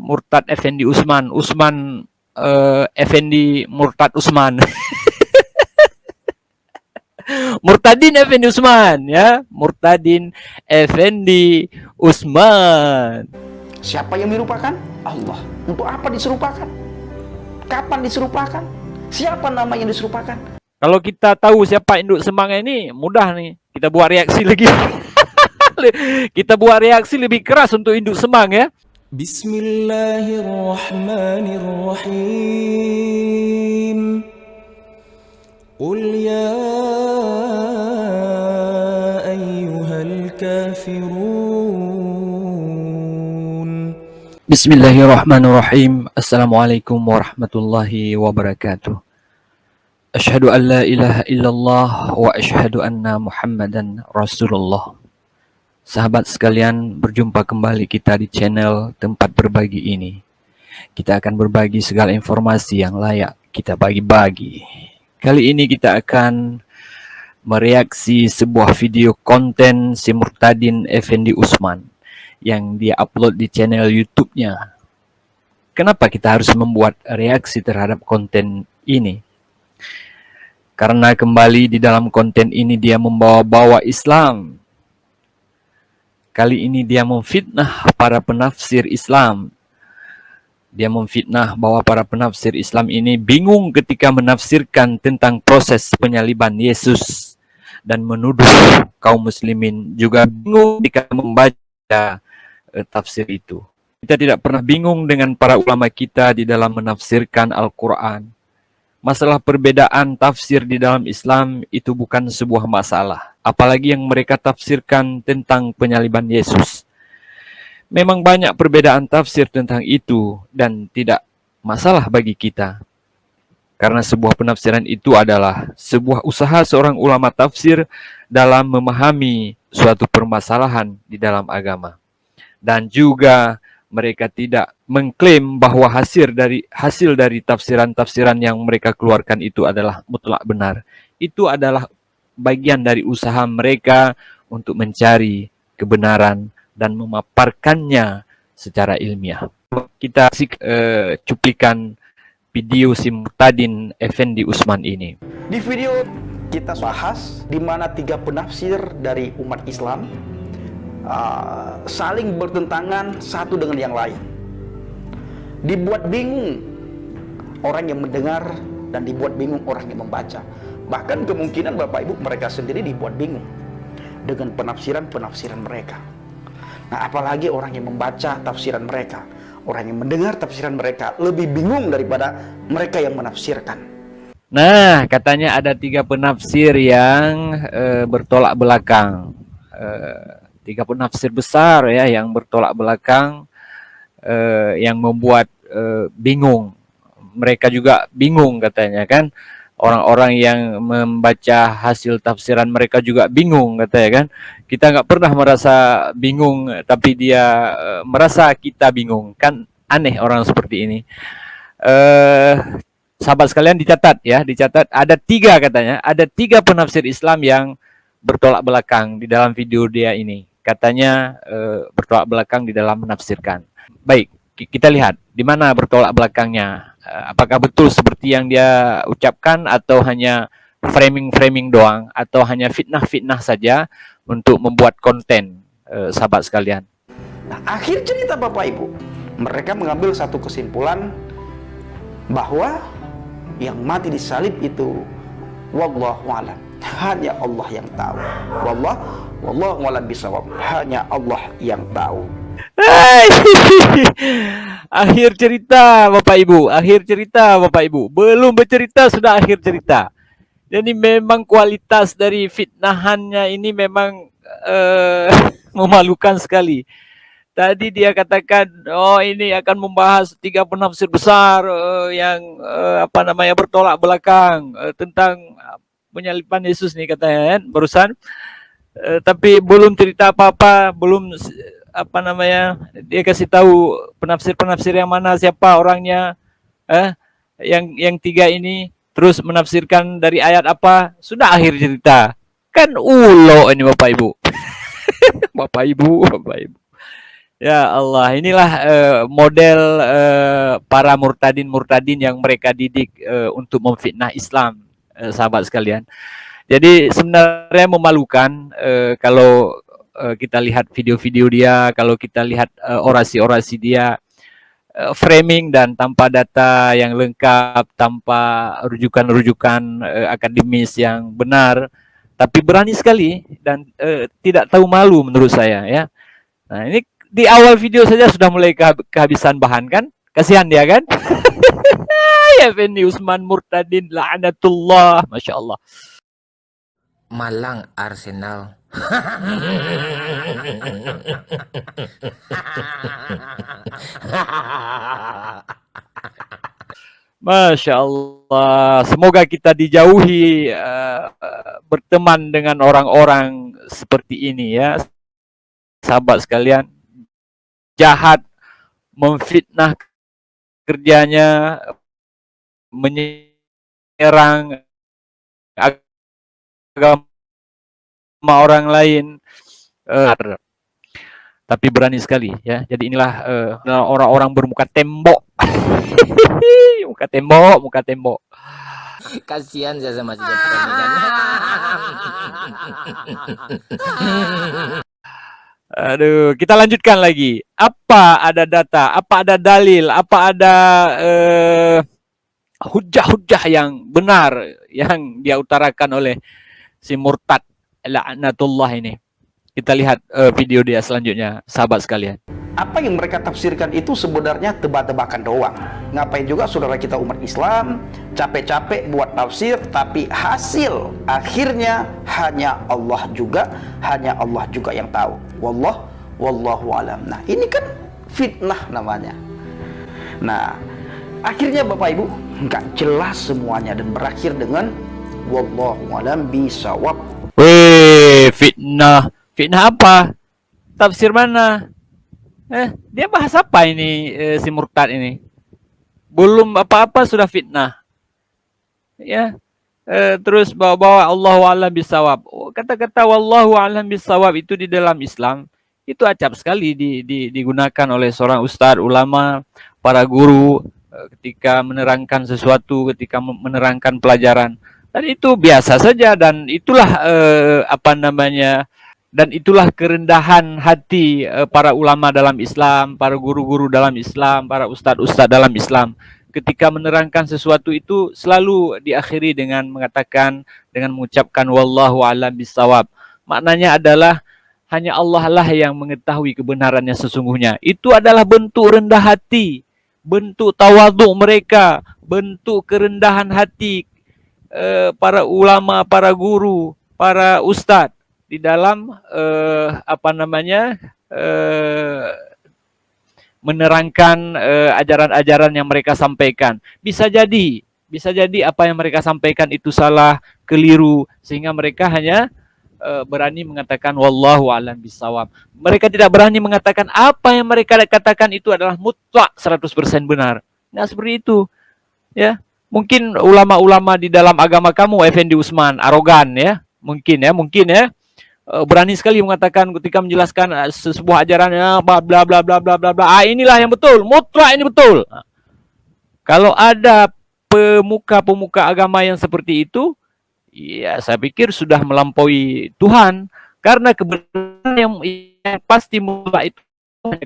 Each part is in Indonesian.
Murtad Effendi Usman, Effendi Murtad Usman. Murtadin Effendi Usman, ya, Murtadin Effendi Usman. Siapa yang dirupakan? Allah. Untuk apa diserupakan? Kapan diserupakan? Siapa nama yang diserupakan? Kalau kita tahu siapa induk semang ini, mudah nih. Kita buat reaksi lagi. Kita buat reaksi lebih keras untuk induk semang, ya. Bismillahirrahmanirrahim. Qul ya ayyuhal kafirun. Bismillahirrahmanirrahim. Assalamualaikum warahmatullahi wabarakatuh. Asyhadu an la ilaha illallah wa asyhadu anna Muhammadan Rasulullah. Sahabat sekalian, berjumpa kembali kita di channel Tempat Berbagi ini. Kita akan berbagi segala informasi yang layak kita bagi-bagi. Kali ini kita akan mereaksi sebuah video konten si Murtadin Effendi Usman yang dia upload di channel YouTube-nya. Kenapa kita harus membuat reaksi terhadap konten ini? Karena kembali di dalam konten ini dia membawa-bawa Islam. Kali ini dia memfitnah para penafsir Islam. Dia memfitnah bahwa para penafsir Islam ini bingung ketika menafsirkan tentang proses penyaliban Yesus. Dan menuduh kaum muslimin juga bingung ketika membaca tafsir itu. Kita tidak pernah bingung dengan para ulama kita di dalam menafsirkan Al-Quran. Masalah perbedaan tafsir di dalam Islam itu bukan sebuah masalah. Apalagi yang mereka tafsirkan tentang penyaliban Yesus. Memang banyak perbedaan tafsir tentang itu dan tidak masalah bagi kita. Karena sebuah penafsiran itu adalah sebuah usaha seorang ulama tafsir dalam memahami suatu permasalahan di dalam agama. Dan juga mereka tidak mengklaim bahwa hasil dari tafsiran-tafsiran yang mereka keluarkan itu adalah mutlak benar. Itu adalah bagian dari usaha mereka untuk mencari kebenaran dan memaparkannya secara ilmiah. Kita cuplikan video si Murtadin Effendi Usman ini. Di video kita bahas di mana tiga penafsir dari umat Islam saling bertentangan satu dengan yang lain. Dibuat bingung orang yang mendengar dan dibuat bingung orang yang membaca. Bahkan kemungkinan Bapak Ibu mereka sendiri dibuat bingung dengan penafsiran-penafsiran mereka. Nah, apalagi orang yang membaca tafsiran mereka, orang yang mendengar tafsiran mereka lebih bingung daripada mereka yang menafsirkan. Nah, katanya ada tiga penafsir yang bertolak belakang. Tiga penafsir besar ya yang bertolak belakang, yang membuat bingung. Mereka juga bingung katanya kan. Orang-orang yang membaca hasil tafsiran mereka juga bingung katanya kan. Kita nggak pernah merasa bingung, tapi dia merasa kita bingung. Kan aneh orang seperti ini. Sahabat sekalian dicatat ya, dicatat ada tiga katanya. Ada tiga penafsir Islam yang bertolak belakang di dalam video dia ini. Katanya bertolak belakang di dalam menafsirkan. Baik, kita lihat di mana bertolak belakangnya. Apakah betul seperti yang dia ucapkan atau hanya framing-framing doang atau hanya fitnah-fitnah saja untuk membuat konten, sahabat sekalian. Nah, akhir cerita Bapak Ibu, mereka mengambil satu kesimpulan bahwa yang mati disalib itu wallahu a'lam, hanya Allah yang tahu. Wallahu a'lam bishawab, hanya Allah yang tahu. Akhir cerita Bapak Ibu, akhir cerita Bapak Ibu. Belum bercerita sudah akhir cerita. Jadi memang kualitas dari fitnahannya ini memang memalukan sekali. Tadi dia katakan, oh ini akan membahas tiga penafsir besar yang bertolak belakang tentang penyaliban Yesus nih katanya kan, barusan. Tapi belum cerita apa-apa, belum dia kasih tahu penafsir yang mana, siapa orangnya, yang tiga ini, terus menafsirkan dari ayat apa, sudah akhir cerita. Kan ulo ini Bapak Ibu. Bapak Ibu. Ya Allah, inilah model para murtadin-murtadin yang mereka didik untuk memfitnah Islam, sahabat sekalian. Jadi sebenarnya memalukan kalau kita lihat video-video dia, kalau kita lihat orasi-orasi dia, framing dan tanpa data yang lengkap, tanpa rujukan-rujukan akademis yang benar, tapi berani sekali dan tidak tahu malu menurut saya ya. Nah, ini di awal video saja sudah mulai kehabisan bahan kan? Kasihan dia kan? Ya Fendi Usman Murtadin la'anatullah, Masya Allah. Malang Arsenal. Masya Allah. Semoga kita dijauhi berteman dengan orang-orang seperti ini ya, sahabat sekalian. Jahat, memfitnah kerjanya, menyerang agama orang lain, tapi berani sekali ya. Jadi inilah orang-orang bermuka tembok. muka tembok. Kasihan saya sama si Jepang ini kan. Aduh, kita lanjutkan lagi. Apa ada data, apa ada dalil, apa ada hujah-hujah yang benar yang dia utarakan oleh si murtad la'natullah ini. Kita lihat video dia selanjutnya, sahabat sekalian. Apa yang mereka tafsirkan itu sebenarnya tebak-tebakan doang. Ngapain juga saudara kita umat Islam capek-capek buat tafsir, tapi hasil akhirnya hanya Allah juga yang tahu. Wallahu alam. Nah, ini kan fitnah namanya. Nah, akhirnya Bapak Ibu nggak jelas semuanya dan berakhir dengan wallahu alam bisawab. Weh, fitnah. Fitnah apa? Tafsir mana? Dia bahas apa ini si murtad ini? Belum apa-apa sudah fitnah. Ya. Terus bawa-bawa Allahu a'lam bisawab. Kata-kata wallahu a'lam bisawab itu di dalam Islam itu acap sekali digunakan oleh seorang ustadz, ulama, para guru ketika menerangkan sesuatu, ketika menerangkan pelajaran. Dan itu biasa saja dan itulah dan itulah kerendahan hati para ulama dalam Islam, para guru-guru dalam Islam, para ustadz-ustadz dalam Islam. Ketika menerangkan sesuatu itu selalu diakhiri dengan mengucapkan wallahu a'lam bissawab. Maknanya adalah hanya Allah lah yang mengetahui kebenarannya sesungguhnya. Itu adalah bentuk rendah hati, bentuk tawadhu mereka, bentuk kerendahan hati para ulama, para guru, para ustadz di dalam menerangkan ajaran-ajaran yang mereka sampaikan. Bisa jadi apa yang mereka sampaikan itu salah, keliru, sehingga mereka hanya berani mengatakan wallahu a'lam bishawab. Mereka tidak berani mengatakan apa yang mereka katakan itu adalah mutlak 100% benar. Nah, seperti itu. Ya. Mungkin ulama-ulama di dalam agama kamu Effendi Usman arogan ya. Mungkin ya. Berani sekali mengatakan ketika menjelaskan sebuah ajarannya bla bla bla bla bla bla. Inilah yang betul, mutlak ini betul. Kalau ada pemuka-pemuka agama yang seperti itu, ya saya pikir sudah melampaui Tuhan, karena kebenaran yang pasti mutlak itu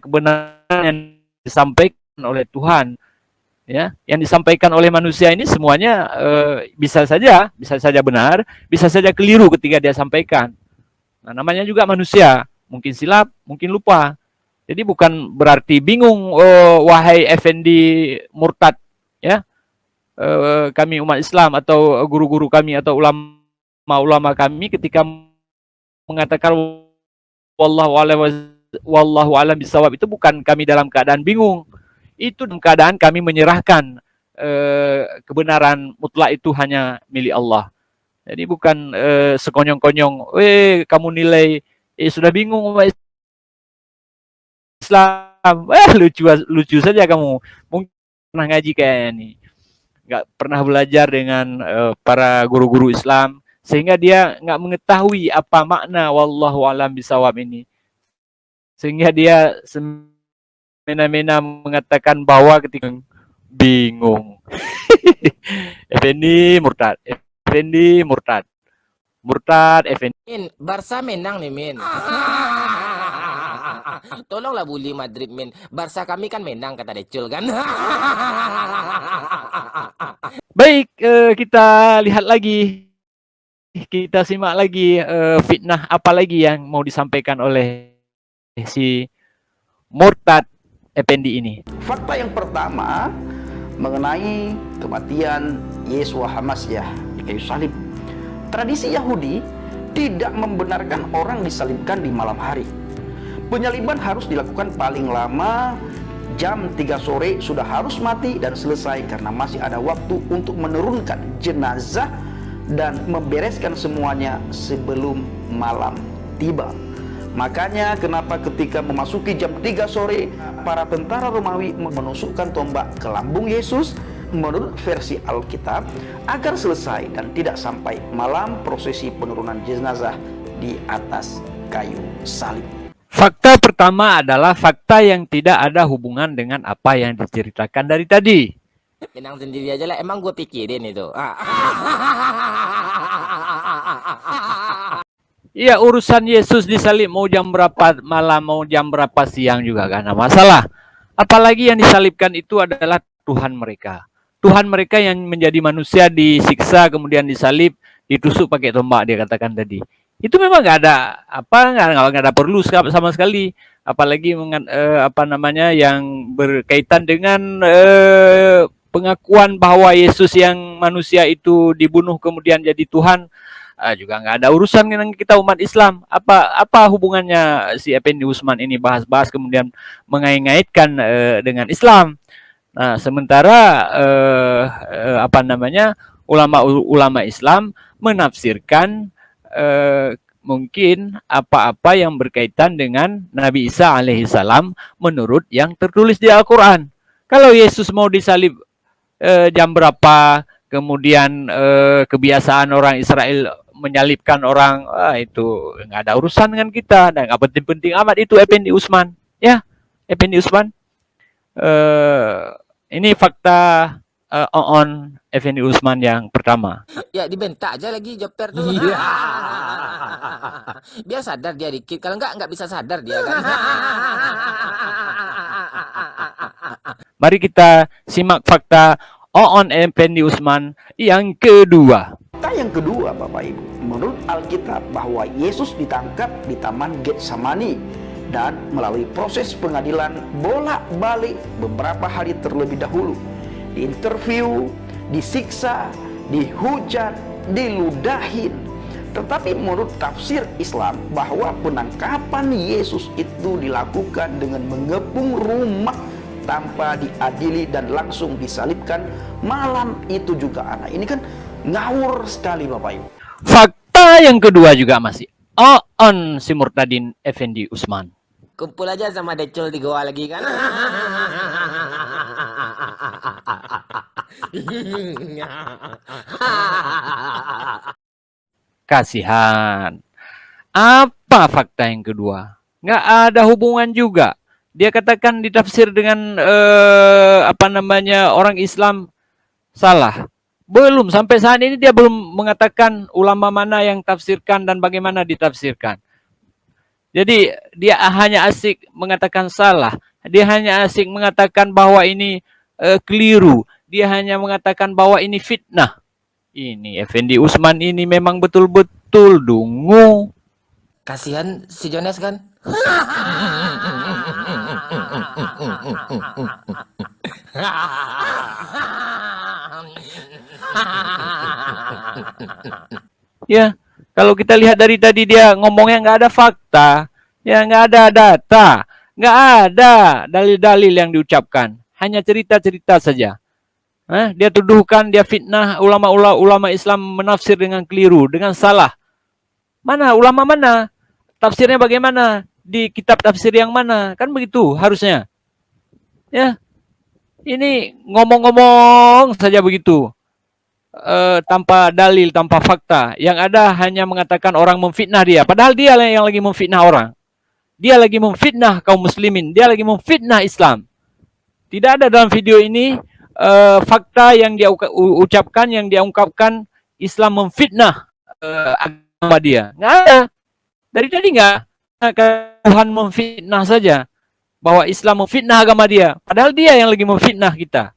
kebenaran yang disampaikan oleh Tuhan. Ya, yang disampaikan oleh manusia ini semuanya bisa saja benar, bisa saja keliru ketika dia sampaikan. Nah, namanya juga manusia, mungkin silap, mungkin lupa. Jadi bukan berarti bingung, wahai Effendi murtad, ya, kami umat Islam atau guru-guru kami atau ulama kami ketika mengatakan wallahu a'lam bishawab itu bukan kami dalam keadaan bingung. Itu dalam keadaan kami menyerahkan kebenaran mutlak itu hanya milik Allah. Jadi bukan sekonyong-konyong, kamu nilai, sudah bingung umat Islam, lucu saja kamu. Mungkin pernah ngaji kayaknya nih, nggak pernah belajar dengan para guru-guru Islam, sehingga dia nggak mengetahui apa makna wallahu a'lam bishawab ini. Sehingga dia semena-mena mengatakan bahwa ketika bingung. Effendi murtad. Effendi murtad. Murtad Effendi. Min, Barca menang nih, Min. Tolonglah bully Madrid, Min. Barca kami kan menang, kata Decul kan. Baik, kita lihat lagi. Kita simak lagi fitnah apa lagi yang mau disampaikan oleh si murtad Effendi ini. Fakta yang pertama mengenai kematian Yesua Hamasyah di kayu salib. Tradisi Yahudi tidak membenarkan orang disalibkan di malam hari. Penyaliban harus dilakukan paling lama jam 3 sore sudah harus mati dan selesai, karena masih ada waktu untuk menurunkan jenazah dan membereskan semuanya sebelum malam tiba. Makanya kenapa ketika memasuki jam 3 sore para tentara Romawi menusukkan tombak ke lambung Yesus menurut versi Alkitab agar selesai dan tidak sampai malam prosesi penurunan jenazah di atas kayu salib. Fakta pertama adalah fakta yang tidak ada hubungan dengan apa yang diceritakan dari tadi. Menang sendiri aja lah, emang gue pikirin itu. Iya, urusan Yesus disalib mau jam berapa malam, mau jam berapa siang juga kan ada masalah. Apalagi yang disalibkan itu adalah Tuhan mereka. Tuhan mereka yang menjadi manusia disiksa, kemudian disalib, ditusuk pakai tombak, dia katakan tadi. Itu memang nggak ada nggak ada perlu sama sekali, apalagi yang berkaitan dengan pengakuan bahwa Yesus yang manusia itu dibunuh kemudian jadi Tuhan. Juga nggak ada urusan dengan kita umat Islam. Apa hubungannya si Effendi Usman ini bahas-bahas kemudian mengait-ngaitkan dengan Islam? Nah, sementara ulama Islam menafsirkan mungkin apa-apa yang berkaitan dengan Nabi Isa alaihissalam menurut yang tertulis di Al-Quran. Kalau Yesus mau disalib jam berapa, kemudian kebiasaan orang Israel menyalibkan orang, itu nggak ada urusan dengan kita dan nggak penting-penting amat itu Effendi Usman, ya Effendi Usman. Ini fakta on Effendi Usman yang pertama. Ya dibentak aja lagi Joper tuh. Biar sadar dia dikit, kalau nggak bisa sadar dia kan. Mari kita simak fakta on Effendi Usman yang kedua. Fakta yang kedua, Bapak Ibu, menurut Alkitab bahwa Yesus ditangkap di Taman Getsemani dan melalui proses pengadilan bolak-balik beberapa hari terlebih dahulu. Diinterview, disiksa, dihujat, diludahin. Tetapi menurut tafsir Islam bahwa penangkapan Yesus itu dilakukan dengan mengepung rumah tanpa diadili dan langsung disalibkan malam itu juga. Anak ini kan ngawur sekali, Bapak Ibu. Fakta yang kedua juga masih on si Murtadin Effendi Usman. Kumpul aja sama Decul di goa lagi kan. Kasihan. Apa fakta yang kedua? Nggak ada hubungan juga. Dia katakan ditafsir dengan orang Islam salah. Belum, sampai saat ini dia belum mengatakan ulama mana yang tafsirkan dan bagaimana ditafsirkan. Jadi dia hanya asik mengatakan salah. Dia hanya asik mengatakan bahwa ini keliru. Dia hanya mengatakan bahwa ini fitnah. Ini Effendi Usman ini memang betul-betul dungu. Kasihan si Jones kan. Ya, kalau kita lihat dari tadi dia ngomongnya nggak ada fakta, ya nggak ada data, nggak ada dalil-dalil yang diucapkan, hanya cerita-cerita saja. Dia tuduhkan, dia fitnah ulama Islam menafsir dengan keliru, dengan salah. Mana ulama mana? Tafsirnya bagaimana? Di kitab tafsir yang mana? Kan begitu harusnya. Ya, ini ngomong-ngomong saja begitu. Tanpa dalil, tanpa fakta. Yang ada hanya mengatakan orang memfitnah dia. Padahal dia yang lagi memfitnah orang. dia lagi memfitnah kaum muslimin, dia lagi memfitnah Islam. Tidak ada dalam video ini fakta yang dia ucapkan, yang dia ungkapkan Islam memfitnah agama dia. Nggak ada. Dari tadi nggak. Tuhan memfitnah saja. Bahwa Islam memfitnah agama dia. Padahal dia yang lagi memfitnah kita.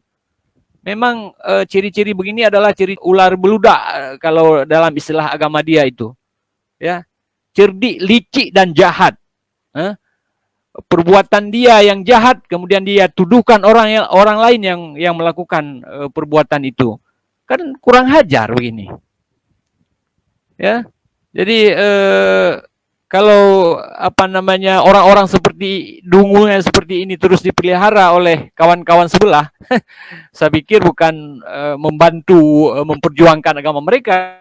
Memang ciri-ciri begini adalah ciri ular beludak kalau dalam istilah agama dia itu. Ya, cerdik, licik dan jahat. Perbuatan dia yang jahat, kemudian dia tuduhkan orang lain yang melakukan perbuatan itu. Kan kurang hajar begini. Ya. Jadi kalau orang-orang seperti dungunya seperti ini terus dipelihara oleh kawan-kawan sebelah, saya pikir bukan membantu memperjuangkan agama mereka,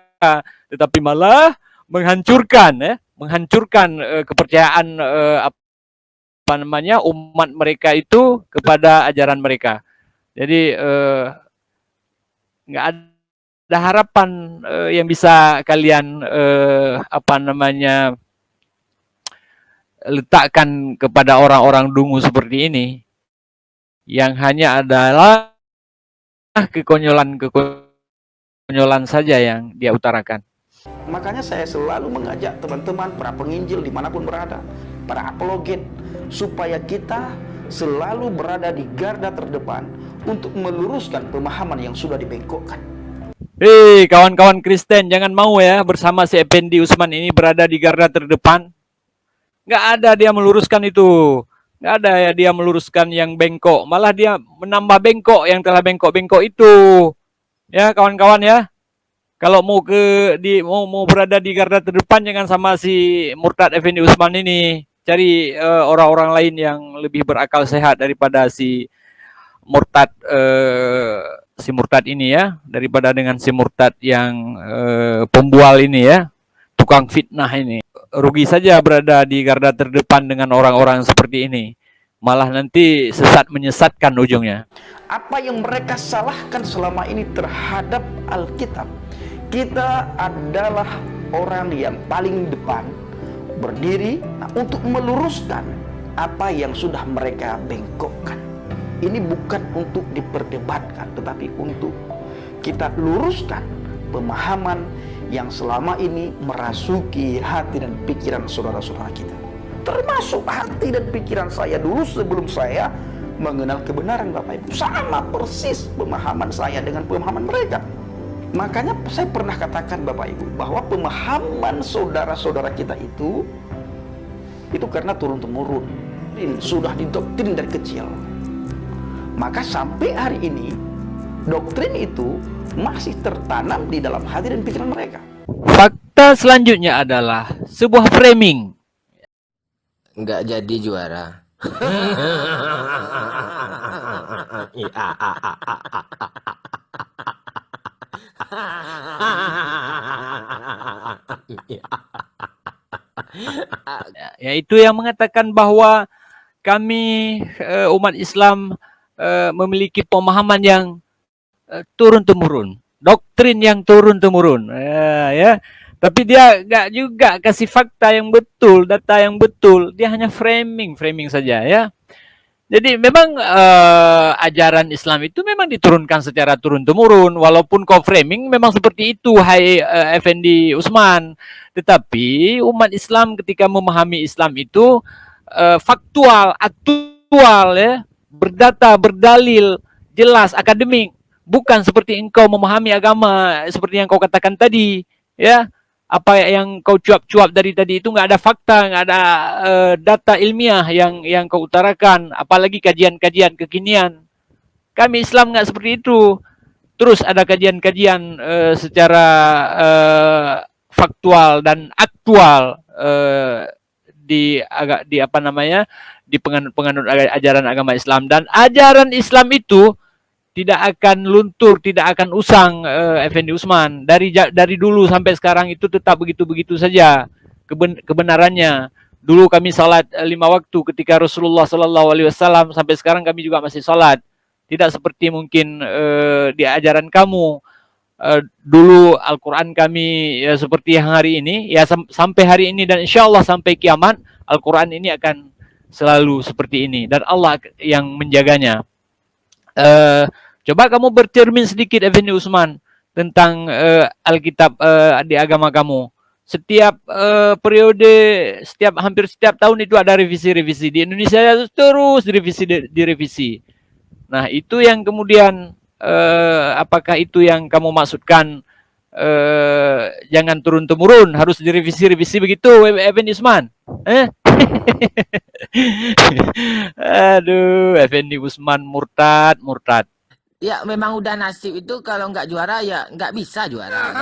tetapi malah menghancurkan kepercayaan umat mereka itu kepada ajaran mereka. Jadi nggak ada harapan yang bisa kalian letakkan kepada orang-orang dungu seperti ini, yang hanya adalah kekonyolan saja yang dia utarakan. Makanya saya selalu mengajak teman-teman, para penginjil dimanapun berada, para apologet, supaya kita selalu berada di garda terdepan untuk meluruskan pemahaman yang sudah dibengkokkan. Hei kawan-kawan Kristen, jangan mau ya bersama si Effendi Usman ini berada di garda terdepan. Nggak ada dia meluruskan itu. Nggak ada ya dia meluruskan yang bengkok. Malah dia menambah bengkok yang telah bengkok-bengkok itu. Ya kawan-kawan ya. Kalau mau berada di garda terdepan, jangan sama si Murtad Effendi Usman ini. Cari orang-orang lain yang lebih berakal sehat daripada si Murtad ini ya, daripada dengan si Murtad yang pembual ini ya, tukang fitnah ini. Rugi saja berada di garda terdepan dengan orang-orang seperti ini. Malah nanti menyesatkan ujungnya. Apa yang mereka salahkan selama ini terhadap Alkitab, kita adalah orang yang paling depan berdiri untuk meluruskan apa yang sudah mereka bengkokkan. Ini bukan untuk diperdebatkan, tetapi untuk kita luruskan pemahaman yang selama ini merasuki hati dan pikiran saudara-saudara kita. Termasuk hati dan pikiran saya dulu sebelum saya mengenal kebenaran Bapak Ibu. Sama persis pemahaman saya dengan pemahaman mereka. Makanya saya pernah katakan Bapak Ibu bahwa pemahaman saudara-saudara kita itu karena turun-temurun, sudah didoktrin dari kecil. Maka sampai hari ini doktrin itu masih tertanam di dalam hati dan pikiran mereka. Fakta selanjutnya adalah sebuah framing. Nggak jadi juara. Yaitu yang mengatakan bahwa kami umat Islam memiliki pemahaman yang turun-temurun, doktrin yang turun-temurun, ya. Tapi dia nggak juga kasih fakta yang betul, data yang betul. Dia hanya framing saja, ya. Jadi memang ajaran Islam itu memang diturunkan secara turun-temurun, walaupun kau framing memang seperti itu, hai Effendi Usman. Tetapi umat Islam ketika memahami Islam itu faktual, aktual, ya, berdata, berdalil, jelas, akademik. Bukan seperti engkau memahami agama seperti yang kau katakan tadi, ya. Apa yang kau cuap-cuap dari tadi itu nggak ada fakta, nggak ada data ilmiah yang kau utarakan, apalagi kajian-kajian kekinian. Kami Islam nggak seperti itu. Terus ada kajian-kajian secara faktual dan aktual di penganut ajaran agama Islam, dan ajaran Islam itu tidak akan luntur, tidak akan usang, Effendi Usman. Dari dulu sampai sekarang itu tetap begitu-begitu saja kebenarannya. Dulu kami salat 5 waktu ketika Rasulullah SAW, sampai sekarang kami juga masih salat. Tidak seperti mungkin di ajaran kamu dulu Al-Quran kami ya seperti yang hari ini, ya sampai hari ini dan insya Allah sampai kiamat, Al-Quran ini akan selalu seperti ini dan Allah yang menjaganya. Coba kamu bercermin sedikit Effendi Usman tentang Alkitab di agama kamu. Setiap periode, hampir setiap tahun itu ada revisi-revisi. Di Indonesia terus direvisi. Nah, itu yang kemudian apakah itu yang kamu maksudkan jangan turun-temurun, harus direvisi-revisi begitu, Effendi Usman? Aduh, Effendi Usman murtad. Ya memang udah nasib itu kalau nggak juara ya nggak bisa juara.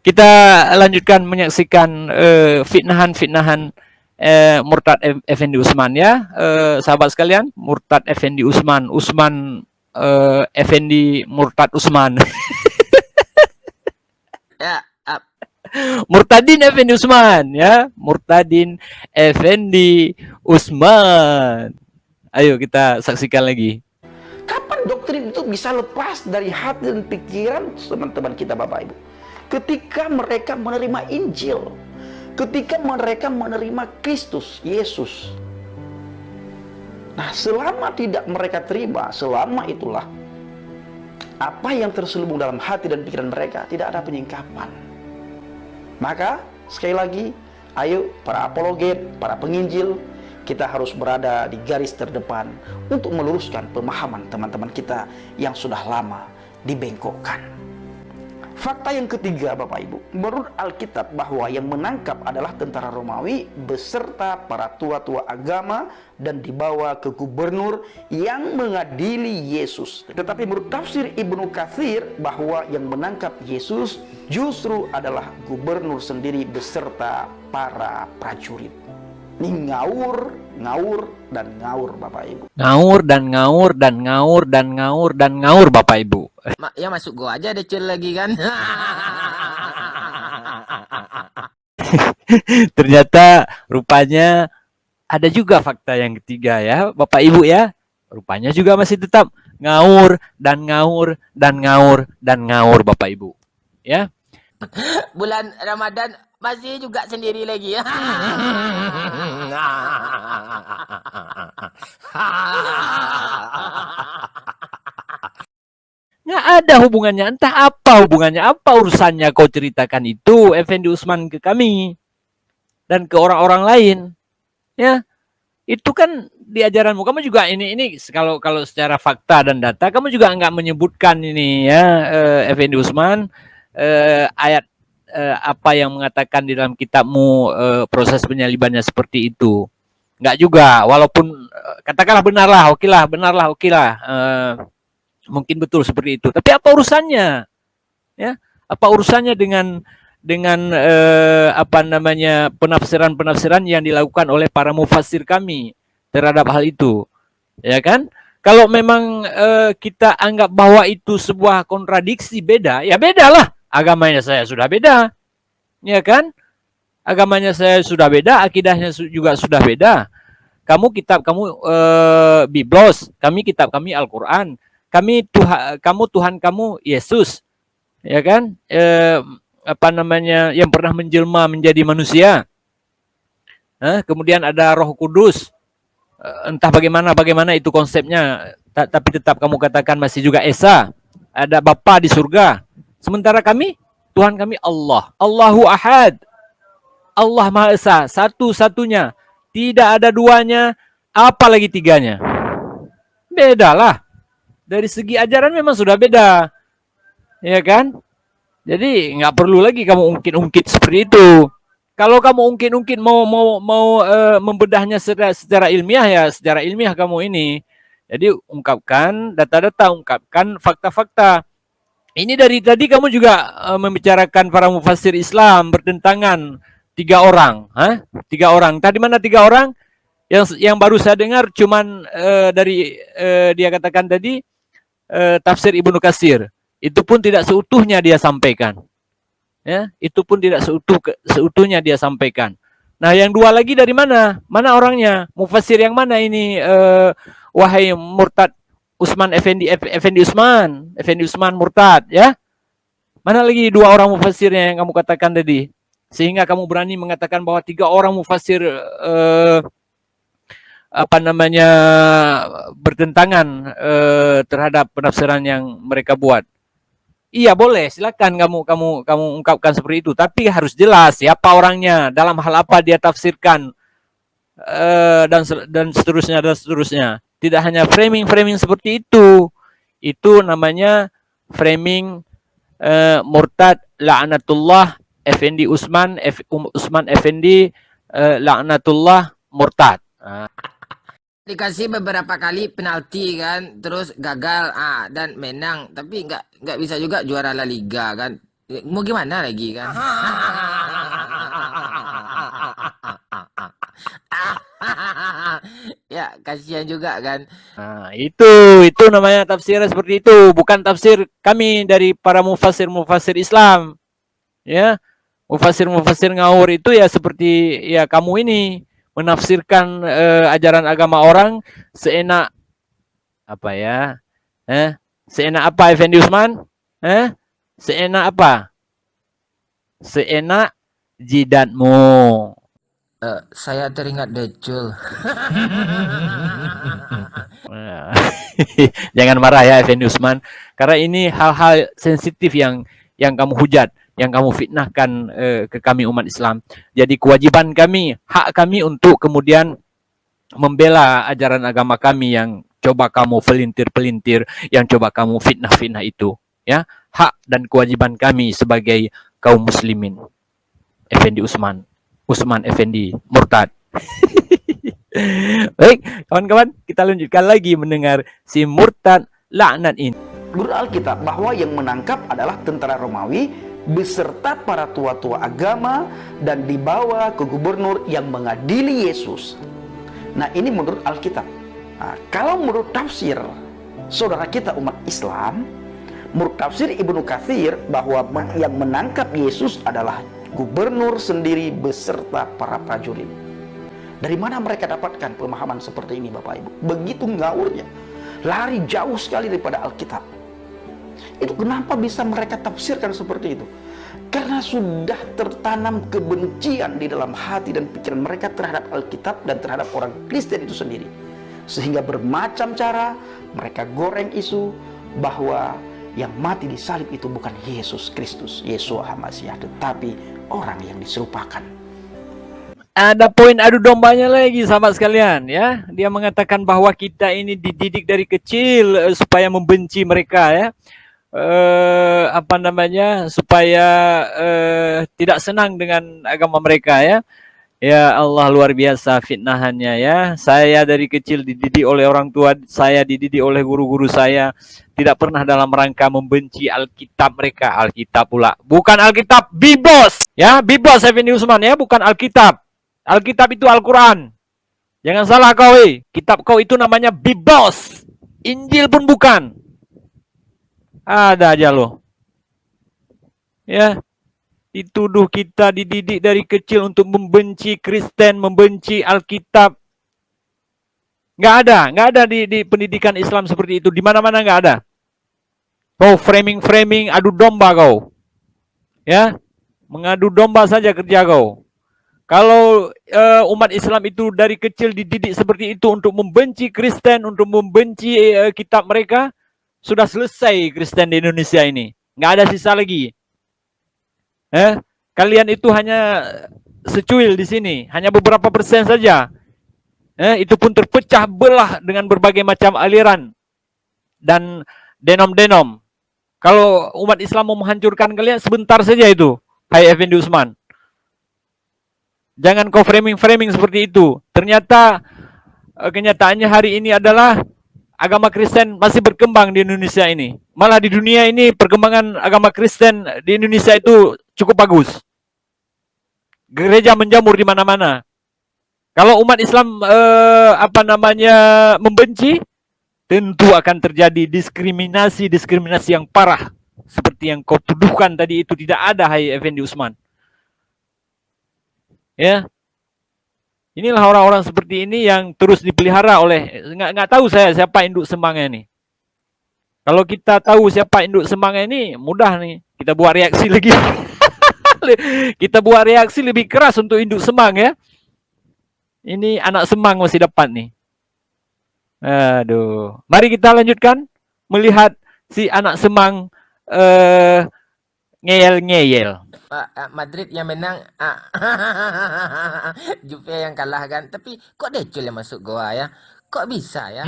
Kita lanjutkan menyaksikan fitnahan Murtad Effendi Usman ya, sahabat sekalian. Murtad Effendi Usman, Effendi Murtad Usman. Ya, Murtadin Effendi Usman ya, Murtadin Effendi Usman. Ayo kita saksikan lagi. Kapan doktrin itu bisa lepas dari hati dan pikiran teman-teman kita Bapak Ibu? Ketika mereka menerima Injil, ketika mereka menerima Kristus Yesus. Nah, selama tidak mereka terima, selama itulah apa yang terselubung dalam hati dan pikiran mereka, tidak ada penyingkapan. Maka sekali lagi, ayo para apologet, para penginjil, kita harus berada di garis terdepan untuk meluruskan pemahaman teman-teman kita yang sudah lama dibengkokkan. Fakta yang ketiga Bapak Ibu, menurut Alkitab bahwa yang menangkap adalah tentara Romawi beserta para tua-tua agama dan dibawa ke gubernur yang mengadili Yesus. Tetapi menurut tafsir Ibnu Katsir bahwa yang menangkap Yesus justru adalah gubernur sendiri beserta para prajurit. Ini ngawur Bapak Ibu. Ngawur Bapak Ibu. ya masuk gua aja decil lagi kan. Ternyata rupanya ada juga fakta yang ketiga ya, Bapak Ibu ya. Rupanya juga masih tetap ngawur Bapak Ibu. Ya. Bulan Ramadan masih juga sendiri lagi ya. Nggak ada hubungannya, entah apa hubungannya, apa urusannya kau ceritakan itu Effendi Usman ke kami dan ke orang-orang lain. Ya. Itu kan di ajaranmu, kamu juga ini kalau secara fakta dan data kamu juga enggak menyebutkan ini ya, Effendi Usman, ayat apa yang mengatakan di dalam kitabmu proses penyalibannya seperti itu. Enggak juga, walaupun katakanlah benarlah, okelah, mungkin betul seperti itu. Tapi apa urusannya? Ya, apa urusannya dengan apa namanya penafsiran yang dilakukan oleh para mufassir kami terhadap hal itu, ya kan? Kalau memang kita anggap bahwa itu sebuah kontradiksi, beda, ya bedalah. Agamanya saya sudah beda, ya kan? Agamanya saya sudah beda, akidahnya juga sudah beda. Kamu Biblos, kitab kami Al-Quran, kamu Tuhan kamu Yesus, ya kan? Apa namanya yang pernah menjelma menjadi manusia. Kemudian ada Roh Kudus. Entah bagaimana itu konsepnya, tapi tetap kamu katakan masih juga Esa. Ada Bapa di surga. Sementara Tuhan kami Allah, Allahu Ahad, Allah Maha Esa, satu-satunya, tidak ada duanya, apalagi tiganya. Bedalah. Dari segi ajaran memang sudah beda, ya kan? Jadi nggak perlu lagi kamu ungkit-ungkit seperti itu. Kalau kamu ungkit-ungkit mau membedahnya secara ilmiah, ya secara ilmiah kamu ini. Jadi ungkapkan data-data, ungkapkan fakta-fakta. Ini dari tadi kamu juga membicarakan para mufassir Islam bertentangan 3 orang, 3 orang. Tadi mana 3 orang? Yang baru saya dengar cuman dari dia katakan tadi tafsir Ibnu Katsir. Itu pun tidak seutuhnya dia sampaikan. Ya, itu pun tidak seutuhnya dia sampaikan. Nah, yang 2 lagi dari mana? Mana orangnya? Mufassir yang mana ini? wahai murtad Usman Effendi Usman murtad, ya. Mana lagi dua orang mufassirnya yang kamu katakan tadi? Sehingga kamu berani mengatakan bahwa 3 orang mufassir bertentangan terhadap penafsiran yang mereka buat. Iya boleh, silakan kamu ungkapkan seperti itu, tapi harus jelas siapa orangnya, dalam hal apa dia tafsirkan, dan seterusnya. Tidak hanya framing seperti itu. Itu namanya framing murtad la'natullah Effendi Usman Effendi la'natullah murtad. Dikasih beberapa kali penalti kan, terus gagal dan menang, tapi nggak bisa juga juara La Liga kan. Mau gimana lagi kan? Ya kasihan juga kan. Nah, itu namanya tafsir seperti itu, bukan tafsir kami dari para mufassir Islam. Ya, mufassir ngawur itu ya seperti ya kamu ini menafsirkan ajaran agama orang seenak apa ya? Seenak apa Effendi Usman? Seenak apa? Seenak jidatmu. Saya teringat Decul. Jangan marah ya Effendi Usman, karena ini hal-hal sensitif yang kamu hujat, yang kamu fitnahkan ke kami umat Islam. Jadi kewajiban kami, hak kami untuk kemudian membela ajaran agama kami yang coba kamu pelintir, yang coba kamu fitnah itu, ya. Hak dan kewajiban kami sebagai kaum muslimin. Effendi Usman Effendi murtad. Baik, kawan-kawan, kita lanjutkan lagi mendengar si murtad laknat ini. Menurut Alkitab bahwa yang menangkap adalah tentara Romawi beserta para tua-tua agama dan dibawa ke gubernur yang mengadili Yesus. Nah, ini menurut Alkitab. Nah, kalau menurut tafsir saudara kita umat Islam, menurut tafsir Ibnu Katsir bahwa yang menangkap Yesus adalah gubernur sendiri beserta para prajurit. Dari mana mereka dapatkan pemahaman seperti ini, Bapak Ibu? Begitu ngawurnya, lari jauh sekali daripada Alkitab. Itu kenapa bisa mereka tafsirkan seperti itu? Karena sudah tertanam kebencian di dalam hati dan pikiran mereka terhadap Alkitab dan terhadap orang Kristen itu sendiri. Sehingga bermacam cara mereka goreng isu bahwa yang mati di salib itu bukan Yesus Kristus, Yeshua HaMasyiah, tetapi orang yang diserupakan. Ada poin adu dombanya lagi, sahabat sekalian, ya. Dia mengatakan bahwa kita ini dididik dari kecil supaya membenci mereka, ya. Supaya tidak senang dengan agama mereka, ya. Ya Allah, luar biasa fitnahannya, ya. Saya dari kecil dididik oleh orang tua saya, dididik oleh guru-guru saya, tidak pernah dalam rangka membenci Alkitab mereka. Alkitab pula, bukan Alkitab Bibos, ya. Bibos Effendi Usman, ya, bukan Alkitab. Alkitab itu Al-Quran. Jangan salah kau, kitab kau itu namanya Bibos. Injil pun bukan. Ada aja loh. Ya. Dituduh kita dididik dari kecil untuk membenci Kristen, membenci Alkitab. Nggak ada di pendidikan Islam seperti itu. Di mana-mana nggak ada. Kau framing, adu domba kau. Ya, mengadu domba saja kerja kau. Kalau umat Islam itu dari kecil dididik seperti itu untuk membenci Kristen, untuk membenci kitab mereka, sudah selesai Kristen di Indonesia ini. Nggak ada sisa lagi. Kalian itu hanya secuil di sini, hanya beberapa persen saja. Itu pun terpecah belah dengan berbagai macam aliran dan denom-denom. Kalau umat Islam mau menghancurkan kalian, sebentar saja itu, hai Effendi Usman. Jangan kau framing seperti itu. Ternyata kenyataannya hari ini adalah agama Kristen masih berkembang di Indonesia ini. Malah di dunia ini perkembangan agama Kristen di Indonesia itu cukup bagus. Gereja menjamur di mana-mana. Kalau umat Islam membenci, tentu akan terjadi diskriminasi yang parah. Seperti yang kau tuduhkan tadi itu tidak ada, hai Effendi Usman. Ya. Inilah orang-orang seperti ini yang terus dipelihara oleh nggak tahu saya siapa induk semangnya ini. Kalau kita tahu siapa induk semangnya ini, mudah nih kita buat reaksi lagi. Kita buat reaksi lebih keras untuk induk semang ya. Ini anak semang masih dapat nih. Aduh, mari kita lanjutkan melihat si anak semang ngeyel-ngeyel. Madrid yang menang, Juve yang kalah kan. Tapi kok Decul yang masuk goa ya? Kok bisa ya?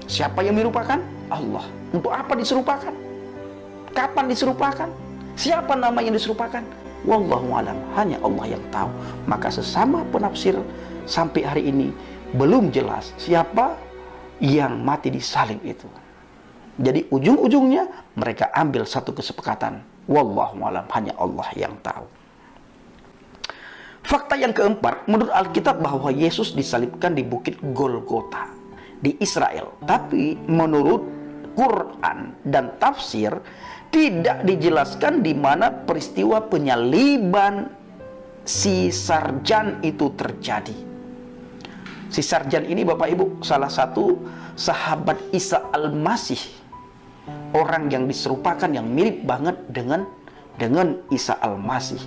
Siapa yang dirupakan? Allah. Untuk apa diserupakan? Kapan diserupakan? Siapa nama yang diserupakan? Wallahu alam, hanya Allah yang tahu. Maka sesama penafsir sampai hari ini belum jelas siapa yang mati di salib itu. Jadi ujung-ujungnya mereka ambil satu kesepakatan. Wallahu alam, hanya Allah yang tahu. Fakta yang keempat, menurut Alkitab bahwa Yesus disalibkan di bukit Golgota di Israel. Tapi menurut Quran dan tafsir tidak dijelaskan di mana peristiwa penyaliban si Sarjan itu terjadi. Si Sarjan ini Bapak Ibu salah satu sahabat Isa Al-Masih, orang yang diserupakan yang mirip banget dengan Isa Al-Masih.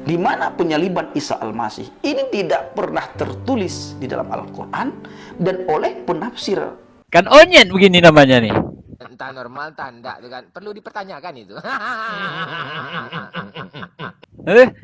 Di mana penyaliban Isa Al-Masih ini tidak pernah tertulis di dalam Al-Quran dan oleh penafsir. Kan onyet begini namanya nih. Entah normal, tanda itu kan. Perlu dipertanyakan itu.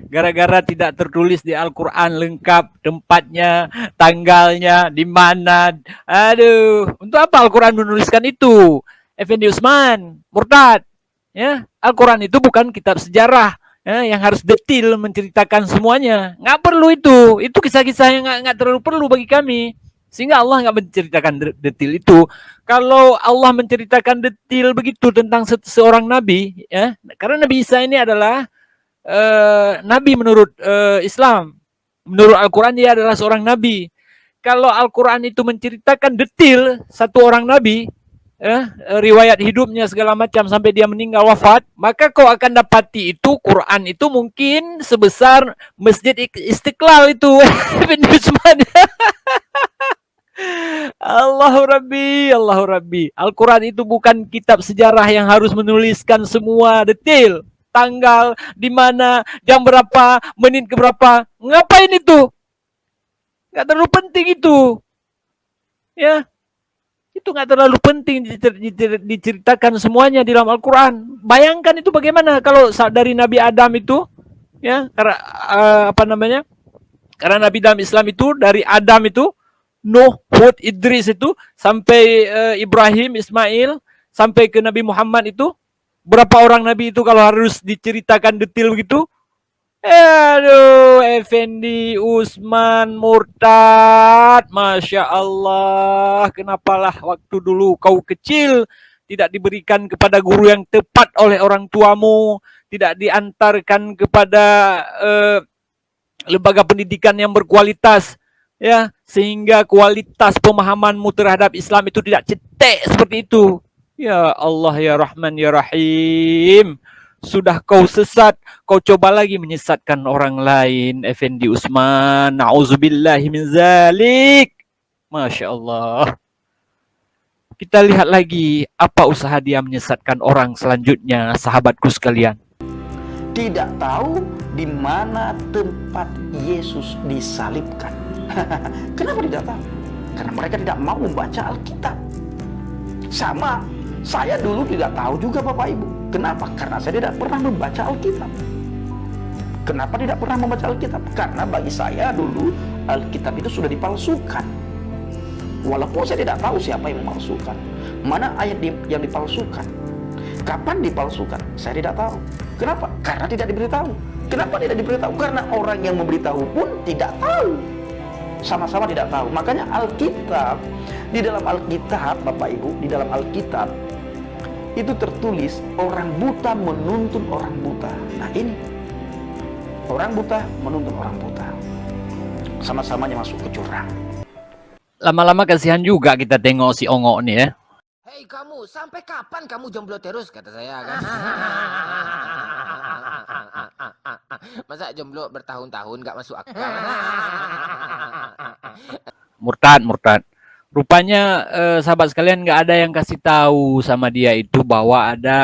Gara-gara tidak tertulis di Al-Quran lengkap tempatnya, tanggalnya, di mana. Aduh, untuk apa Al-Quran menuliskan itu? Effendi Usman, murtad. Ya, Al-Quran itu bukan kitab sejarah. Yang harus detail menceritakan semuanya. Nggak perlu itu. Itu kisah-kisah yang nggak terlalu perlu bagi kami. Sehingga Allah nggak menceritakan detail itu. Kalau Allah menceritakan detail begitu tentang seorang nabi, ya, karena Nabi Isa ini adalah nabi menurut Islam. Menurut Al-Quran dia adalah seorang nabi. Kalau Al-Quran itu menceritakan detail satu orang nabi, riwayat hidupnya segala macam sampai dia meninggal wafat, maka kau akan dapati itu Quran itu mungkin sebesar Masjid Istiqlal itu. Allahu Rabbi. Al-Quran itu bukan kitab sejarah yang harus menuliskan semua detail. Tanggal, di mana, jam berapa, menit ke berapa. Ngapain itu? Nggak terlalu penting itu. Ya, itu nggak terlalu penting diceritakan semuanya di dalam Al-Quran. Bayangkan itu bagaimana kalau dari Nabi Adam itu, ya, karena karena Nabi dalam Islam itu dari Adam itu, Nuh, Hud, Idris itu sampai Ibrahim, Ismail, sampai ke Nabi Muhammad itu, berapa orang Nabi itu kalau harus diceritakan detail begitu? Aduh, Effendi Usman murtad, Masya Allah. Kenapalah waktu dulu kau kecil tidak diberikan kepada guru yang tepat oleh orang tuamu, tidak diantarkan kepada lembaga pendidikan yang berkualitas, ya, sehingga kualitas pemahamanmu terhadap Islam itu tidak cetek seperti itu. Ya Allah, ya Rahman, ya Rahim. Sudah kau sesat, kau coba lagi menyesatkan orang lain, Effendi Usman. Na'udzubillahi min zalik. Masya Allah. Kita lihat lagi apa usaha dia menyesatkan orang selanjutnya, sahabatku sekalian. Tidak tahu di mana tempat Yesus disalibkan. Kenapa tidak tahu? Karena mereka tidak mau membaca Alkitab. Sama, saya dulu tidak tahu juga Bapak Ibu. Kenapa? Karena saya tidak pernah membaca Alkitab. Kenapa tidak pernah membaca Alkitab? Karena bagi saya dulu Alkitab itu sudah dipalsukan. Walaupun saya tidak tahu siapa yang memalsukan, mana ayat yang dipalsukan, kapan dipalsukan, saya tidak tahu. Kenapa? Karena tidak diberitahu. Kenapa tidak diberitahu? Karena orang yang memberitahu pun tidak tahu. Sama-sama tidak tahu. Makanya Alkitab, di dalam Alkitab Bapak Ibu, di dalam Alkitab itu tertulis orang buta menuntun orang buta. Nah ini, orang buta menuntun orang buta. Sama-samanya masuk ke jurang. Lama-lama kasihan juga kita tengok si Ongok nih ya. Hei kamu, sampai kapan kamu jomblo terus? Kata saya kan. Masa jomblo bertahun-tahun gak masuk akal? Murtad, murtad. Rupanya sahabat sekalian nggak ada yang kasih tahu sama dia itu bahwa ada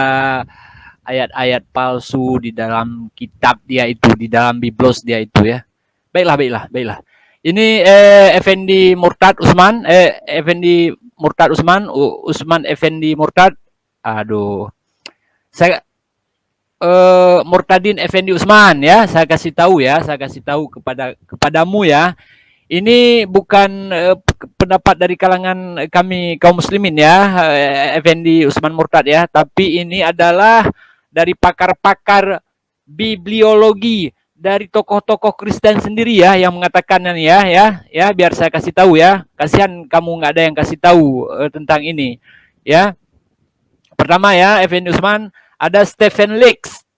ayat-ayat palsu di dalam kitab dia itu, di dalam biblos dia itu ya. Baiklah, baiklah, baiklah. Ini Effendi Murtad Usman, Effendi Murtad Usman, Usman Effendi Murtad. Aduh. Saya Murtadin Effendi Usman ya, saya kasih tahu ya, saya kasih tahu kepadamu ya. Ini bukan pendapat dari kalangan kami kaum muslimin ya, Effendi Usman Murtad ya, tapi ini adalah dari pakar-pakar bibliologi dari tokoh-tokoh Kristen sendiri ya yang mengatakannya ya, biar saya kasih tahu ya. Kasihan kamu nggak ada yang kasih tahu tentang ini ya. Pertama ya, Effendi Usman, ada Stephen Lex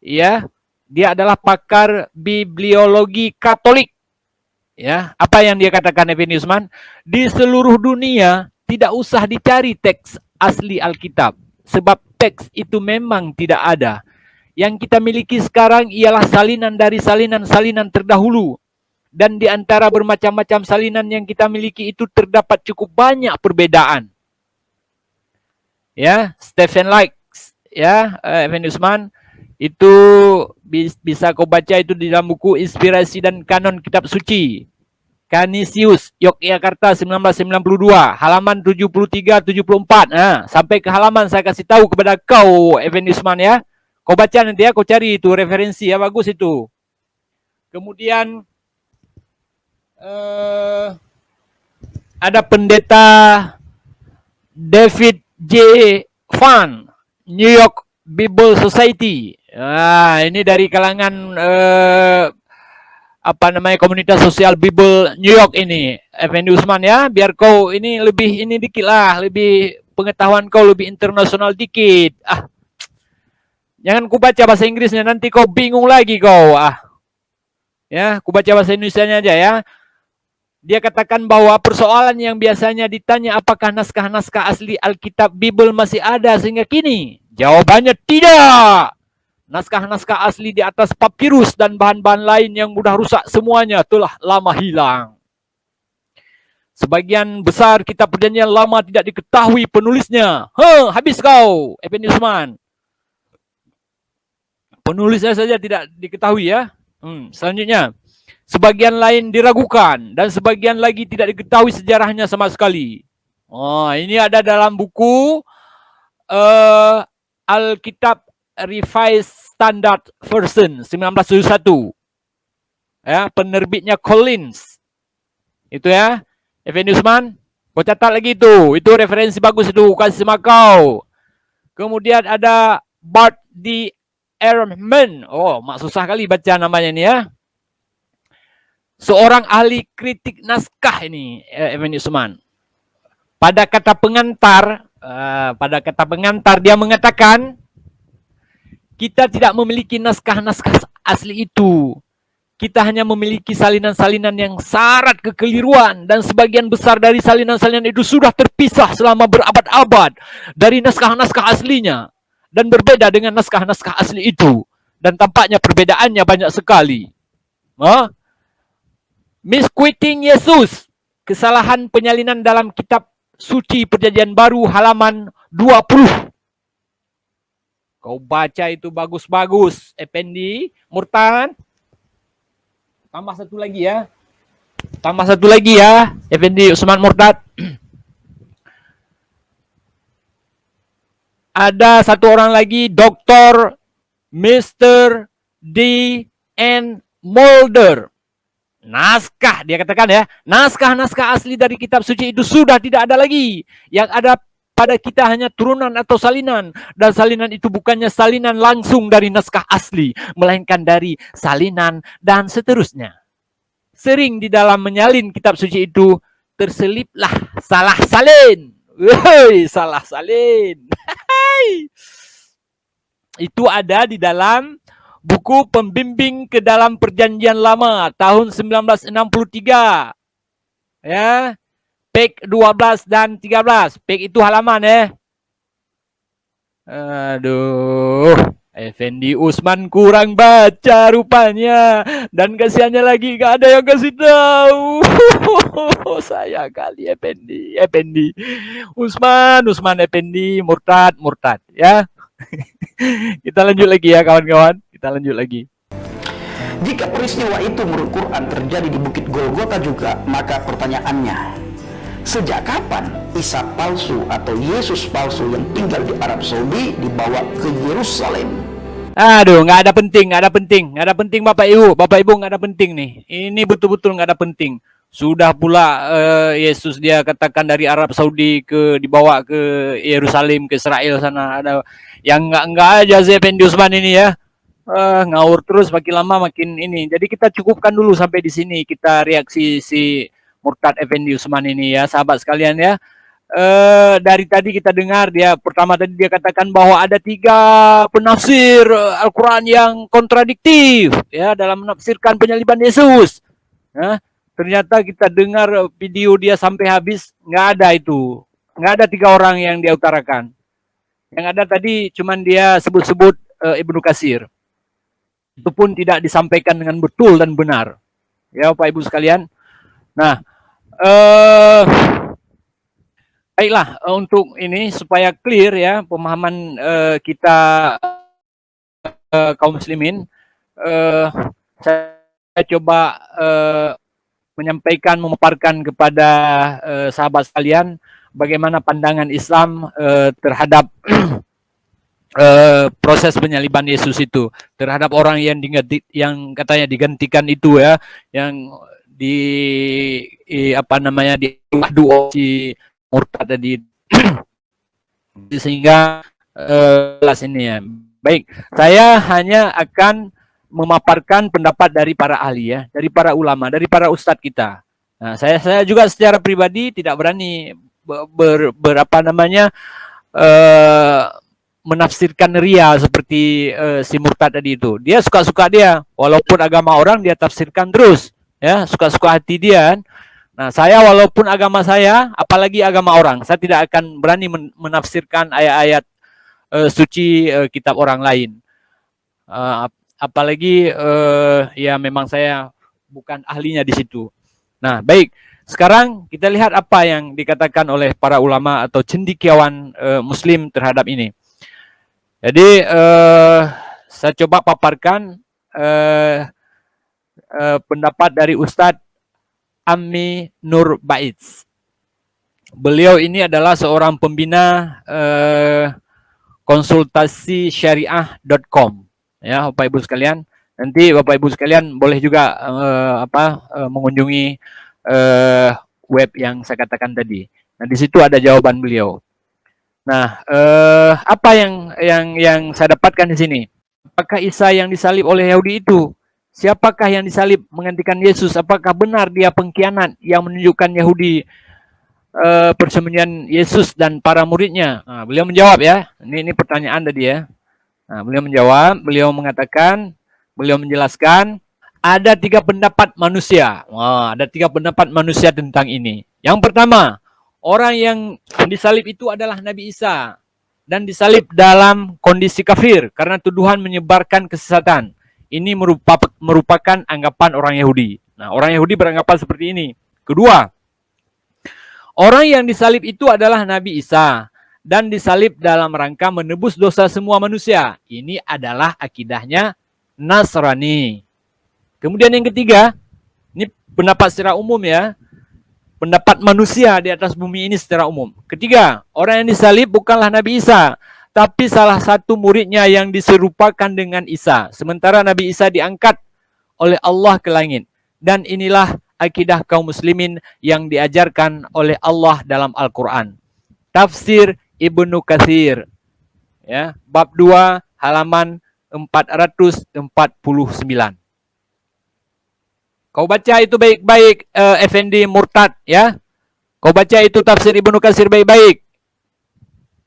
ya, dia adalah pakar bibliologi Katolik. Ya, apa yang dia katakan Effendi Usman? Di seluruh dunia tidak usah dicari teks asli Alkitab, sebab teks itu memang tidak ada. Yang kita miliki sekarang ialah salinan dari salinan-salinan terdahulu. Dan di antara bermacam-macam salinan yang kita miliki itu terdapat cukup banyak perbedaan. Ya, Stephen Lex ya, Effendi Usman, itu bisa kau baca itu di dalam buku Inspirasi dan Kanon Kitab Suci. Canisius, Yogyakarta 1992, halaman 73-74. Nah, sampai ke halaman saya kasih tahu kepada kau, Effendi Usman ya. Kau baca nanti ya, kau cari itu referensi ya, bagus itu. Kemudian ada pendeta David J. Fan, New York Bible Society. Nah, ini dari kalangan komunitas sosial Bible New York ini, Effendi Usman ya, biar kau ini lebih ini dikit lah, lebih pengetahuan kau lebih internasional dikit. Jangan ku baca bahasa Inggrisnya, nanti kau bingung lagi kau. Ya, ku baca bahasa Indonesianya aja ya. Dia katakan bahwa persoalan yang biasanya ditanya apakah naskah-naskah asli Alkitab Bible masih ada sehingga kini, jawabannya tidak. Naskah-naskah asli di atas papirus dan bahan-bahan lain yang mudah rusak semuanya telah lama hilang. Sebagian besar kitab perjanjian lama tidak diketahui penulisnya. Habis kau, Effendi Usman. Penulisnya saja tidak diketahui ya. Selanjutnya, sebagian lain diragukan dan sebagian lagi tidak diketahui sejarahnya sama sekali. Ini ada dalam buku Alkitab Revised Standard Version 1971. Ya, penerbitnya Collins. Itu ya. Effendi Usman, kau catat lagi itu. Itu referensi bagus itu, kasih sama kau. Kemudian ada Bart D. Ehrman. Mak susah kali baca namanya ini ya. Seorang ahli kritik naskah ini, Effendi Usman. Pada kata pengantar dia mengatakan, kita tidak memiliki naskah-naskah asli itu. Kita hanya memiliki salinan-salinan yang syarat kekeliruan dan sebagian besar dari salinan-salinan itu sudah terpisah selama berabad-abad dari naskah-naskah aslinya dan berbeda dengan naskah-naskah asli itu dan tampaknya perbedaannya banyak sekali. Misquoting Yesus, kesalahan penyalinan dalam kitab suci Perjanjian Baru halaman 20. Kau baca itu bagus-bagus, Effendi Murtad. Tambah satu lagi ya, Effendi Usman Murtad. Ada satu orang lagi, Dr. Mr. D. N. Mulder. Naskah, dia katakan ya, naskah-naskah asli dari kitab suci itu sudah tidak ada lagi. Yang ada pada kita hanya turunan atau salinan. Dan salinan itu bukannya salinan langsung dari naskah asli, melainkan dari salinan dan seterusnya. Sering di dalam menyalin kitab suci itu terseliplah salah salin. Salah salin. Itu ada di dalam buku Pembimbing ke dalam Perjanjian Lama tahun 1963. Ya. Page 12 dan 13. Page itu halaman ya. Aduh, Effendi Usman kurang baca rupanya. Dan kasihannya lagi gak ada yang kasih tahu. Saya kali Effendi. Usman Effendi, murtad ya. Kita lanjut lagi ya kawan-kawan. Kita lanjut lagi. Jika peristiwa itu menurut Quran terjadi di Bukit Golgota juga, maka pertanyaannya, sejak kapan Isa palsu atau Yesus palsu yang tinggal di Arab Saudi dibawa ke Yerusalem? Aduh, nggak ada penting Bapak Ibu nggak ada penting nih. Ini betul-betul nggak ada penting. Sudah pula Yesus dia katakan dari Arab Saudi dibawa ke Yerusalem, ke Israel sana. Ada yang nggak aja sih Effendi Usman ini ya. Ngawur terus, makin lama makin ini. Jadi kita cukupkan dulu sampai di sini kita reaksi si Murtad Effendi Usman ini ya, sahabat sekalian ya. Dari tadi kita dengar pertama tadi dia katakan bahwa ada 3 penafsir Al-Quran yang kontradiktif ya dalam menafsirkan penyaliban Yesus. Ternyata kita dengar video dia sampai habis, nggak ada 3 orang yang dia utarakan. Yang ada tadi cuman dia sebut-sebut Ibnu Katsir. Itu pun tidak disampaikan dengan betul dan benar. Ya, Bapak Ibu sekalian. Nah, baiklah untuk ini supaya clear ya pemahaman kita kaum muslimin, saya coba memaparkan kepada sahabat sekalian bagaimana pandangan Islam terhadap proses penyaliban Yesus itu, terhadap orang yang katanya digantikan itu ya, yang diadu si murtad tadi. Sehingga jelas ini ya. Baik, saya hanya akan memaparkan pendapat dari para ahli ya, dari para ulama, dari para ustadz kita. Nah, saya juga secara pribadi tidak berani menafsirkan ria seperti si murtad tadi itu. Dia suka-suka dia, walaupun agama orang dia tafsirkan terus, ya suka-suka hati dia. Nah, saya walaupun agama saya, apalagi agama orang, saya tidak akan berani menafsirkan ayat-ayat suci kitab orang lain. Apalagi ya memang saya bukan ahlinya di situ. Nah, baik. Sekarang kita lihat apa yang dikatakan oleh para ulama atau cendekiawan muslim terhadap ini. Jadi saya coba paparkan pendapat dari Ustadz Ammi Nur Baitz. Beliau ini adalah seorang pembina konsultasi syariah.com. Ya, Bapak Ibu sekalian. Nanti Bapak Ibu sekalian boleh juga mengunjungi web yang saya katakan tadi. Nah, di situ ada jawaban beliau. Nah, apa yang saya dapatkan di sini? Apakah Isa yang disalib oleh Yahudi itu? Siapakah yang disalib menggantikan Yesus? Apakah benar dia pengkhianat yang menunjukkan Yahudi persembunyian Yesus dan para muridnya? Nah, beliau menjawab ya. Ini pertanyaan tadi ya. Nah, beliau menjawab, beliau menjelaskan ada 3 pendapat manusia. Wah, ada 3 pendapat manusia tentang ini. Yang pertama, orang yang disalib itu adalah Nabi Isa dan disalib dalam kondisi kafir karena tuduhan menyebarkan kesesatan. Ini merupakan anggapan orang Yahudi. Nah, orang Yahudi beranggapan seperti ini. Kedua, orang yang disalib itu adalah Nabi Isa dan disalib dalam rangka menebus dosa semua manusia. Ini adalah akidahnya Nasrani. Kemudian yang ketiga, ini pendapat secara umum ya. Pendapat manusia di atas bumi ini secara umum. Ketiga, orang yang disalib bukanlah Nabi Isa, tapi salah satu muridnya yang diserupakan dengan Isa. Sementara Nabi Isa diangkat oleh Allah ke langit. Dan inilah akidah kaum muslimin yang diajarkan oleh Allah dalam Al-Quran. Tafsir Ibnu Katsir. Ya, bab 2 halaman 449. Kau baca itu baik-baik, Effendi Murtad, ya. Kau baca itu tafsir Ibnu Katsir baik-baik.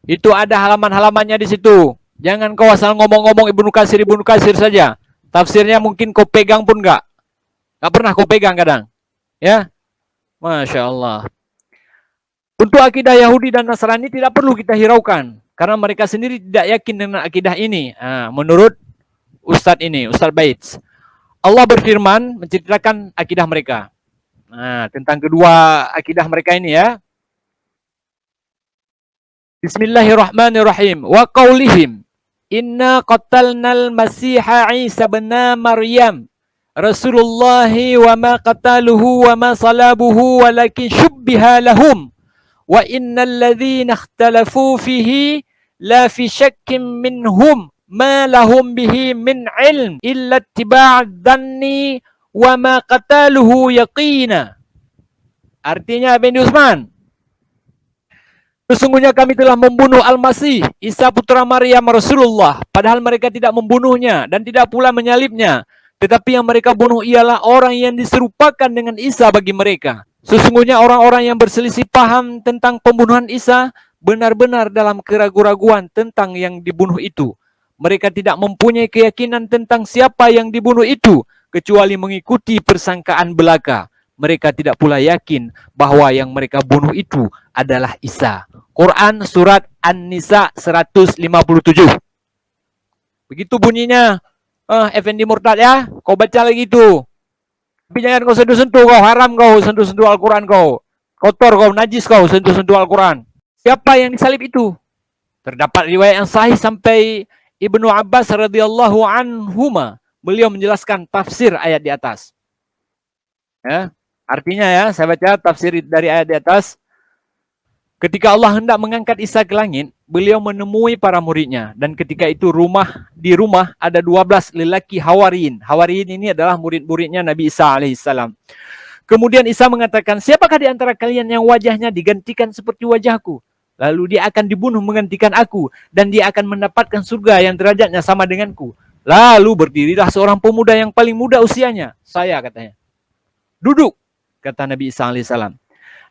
Itu ada halaman-halamannya di situ. Jangan kau asal ngomong-ngomong Ibnu Katsir saja. Tafsirnya mungkin kau pegang pun enggak. Enggak pernah kau pegang kadang. Ya. Masya Allah. Untuk akidah Yahudi dan Nasrani tidak perlu kita hiraukan. Karena mereka sendiri tidak yakin dengan akidah ini. Menurut Ustadz ini, Ustadz Baitz. Allah berfirman menceritakan akidah mereka. Tentang kedua akidah mereka ini ya. Bismillahirrahmanirrahim. Wa qaulihim inna qatalnal masiha Isa bin Maryam Rasulullah wa ma qataluhu wa ma salabuhu walakin syubbiha lahum wa innal ladzina ikhtalafu fihi la fi syakkin minhum ma lahum bihi min ilm illa ittiba'ad dhanni wa ma qataluhu yaqina. Artinya Ibn Utsman, sesungguhnya kami telah membunuh Al-Masih, Isa putra Maryam Rasulullah, padahal mereka tidak membunuhnya dan tidak pula menyalibnya. Tetapi yang mereka bunuh ialah orang yang diserupakan dengan Isa bagi mereka. Sesungguhnya orang-orang yang berselisih paham tentang pembunuhan Isa benar-benar dalam keraguan-raguan tentang yang dibunuh itu. Mereka tidak mempunyai keyakinan tentang siapa yang dibunuh itu, kecuali mengikuti persangkaan belaka. Mereka tidak pula yakin bahwa yang mereka bunuh itu adalah Isa. Quran surat An-Nisa 157. Begitu bunyinya. Effendi Murtad ya, kau baca lagi itu. Tapi jangan kau sentuh-sentuh, kau haram kau sentuh-sentuh Al-Quran kau. Kotor kau, najis kau sentuh-sentuh Al-Quran. Siapa yang disalib itu? Terdapat riwayat yang sahih sampai Ibnu Abbas radhiyallahu anhuma. Beliau menjelaskan tafsir ayat di atas. Ya. Artinya ya, saya baca tafsir dari ayat di atas. Ketika Allah hendak mengangkat Isa ke langit, beliau menemui para muridnya. Dan ketika itu di rumah ada 12 lelaki Hawariyin. Hawariyin ini adalah murid-muridnya Nabi Isa alaihissalam. Kemudian Isa mengatakan, siapakah di antara kalian yang wajahnya digantikan seperti wajahku? Lalu dia akan dibunuh menggantikan aku. Dan dia akan mendapatkan surga yang derajatnya sama denganku. Lalu berdirilah seorang pemuda yang paling muda usianya. Saya katanya. Duduk, kata Nabi Isa alaihissalam.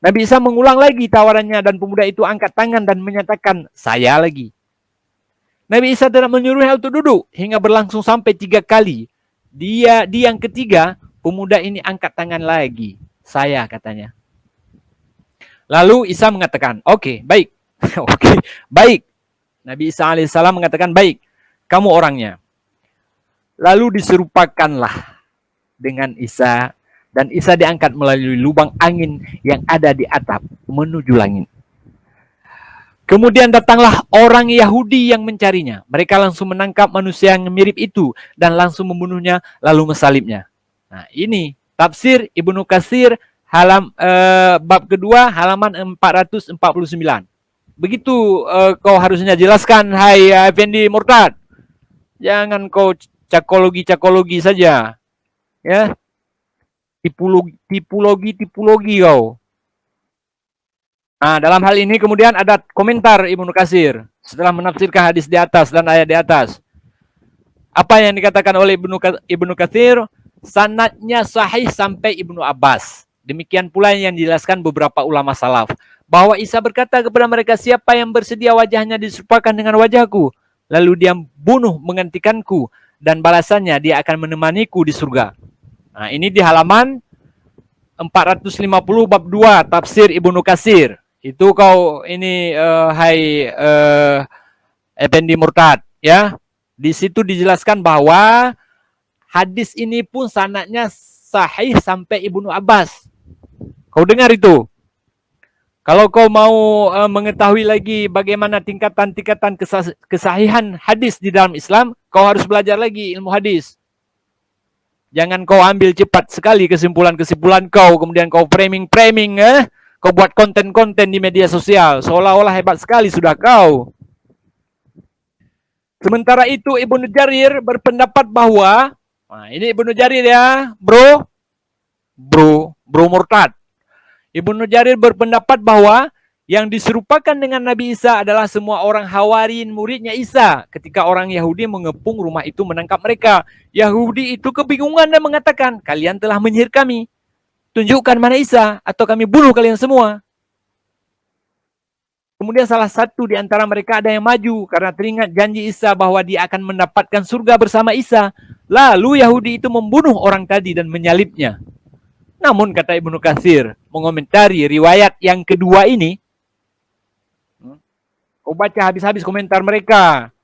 Nabi Isa mengulang lagi tawarannya dan pemuda itu angkat tangan dan menyatakan, saya lagi. Nabi Isa tidak menyuruhnya untuk duduk hingga berlangsung sampai 3 kali. Di yang ketiga, pemuda ini angkat tangan lagi. Saya katanya. Lalu Isa mengatakan, oke, baik. Oke, baik. Nabi Isa alaihissalam mengatakan, baik, kamu orangnya. Lalu diserupakanlah dengan Isa. Dan Isa diangkat melalui lubang angin yang ada di atap menuju langit. Kemudian datanglah orang Yahudi yang mencarinya. Mereka langsung menangkap manusia yang mirip itu dan langsung membunuhnya lalu mensalibnya. Nah, ini tafsir Ibnu Katsir bab kedua halaman 449. Begitu kau harusnya jelaskan, hai Effendi Murtad. Jangan kau cakologi saja. Ya. Tipologi kau. Nah, dalam hal ini kemudian ada komentar Ibnu Katsir setelah menafsirkan hadis di atas dan ayat di atas. Apa yang dikatakan oleh Ibnu Katsir? Sanadnya sahih sampai Ibnu Abbas. Demikian pula yang dijelaskan beberapa ulama salaf. Bahwa Isa berkata kepada mereka, siapa yang bersedia wajahnya diserupakan dengan wajahku, lalu dia bunuh menggantikanku, dan balasannya dia akan menemaniku di surga. Nah, ini di halaman 450 bab 2 tafsir Ibnu Katsir. Itu kau ini hai Effendi Murtad ya. Di situ dijelaskan bahwa hadis ini pun sanadnya sahih sampai Ibnu Abbas. Kau dengar itu? Kalau kau mau mengetahui lagi bagaimana tingkatan-tingkatan kesahihan hadis di dalam Islam, kau harus belajar lagi ilmu hadis. Jangan kau ambil cepat sekali kesimpulan-kesimpulan kau, kemudian kau framing, kau buat konten-konten di media sosial, seolah-olah hebat sekali sudah kau. Sementara itu Ibnu Jarir berpendapat bahwa, nah ini Ibnu Jarir ya, bro Murtad. Ibnu Jarir berpendapat bahwa yang diserupakan dengan Nabi Isa adalah semua orang Hawariyin muridnya Isa. Ketika orang Yahudi mengepung rumah itu menangkap mereka, Yahudi itu kebingungan dan mengatakan, kalian telah menyihir kami. Tunjukkan mana Isa atau kami bunuh kalian semua. Kemudian salah satu di antara mereka ada yang maju karena teringat janji Isa bahwa dia akan mendapatkan surga bersama Isa. Lalu Yahudi itu membunuh orang tadi dan menyalibnya. Namun kata Ibnu Katsir mengomentari riwayat yang kedua ini, Kau baca habis-habis komentar mereka.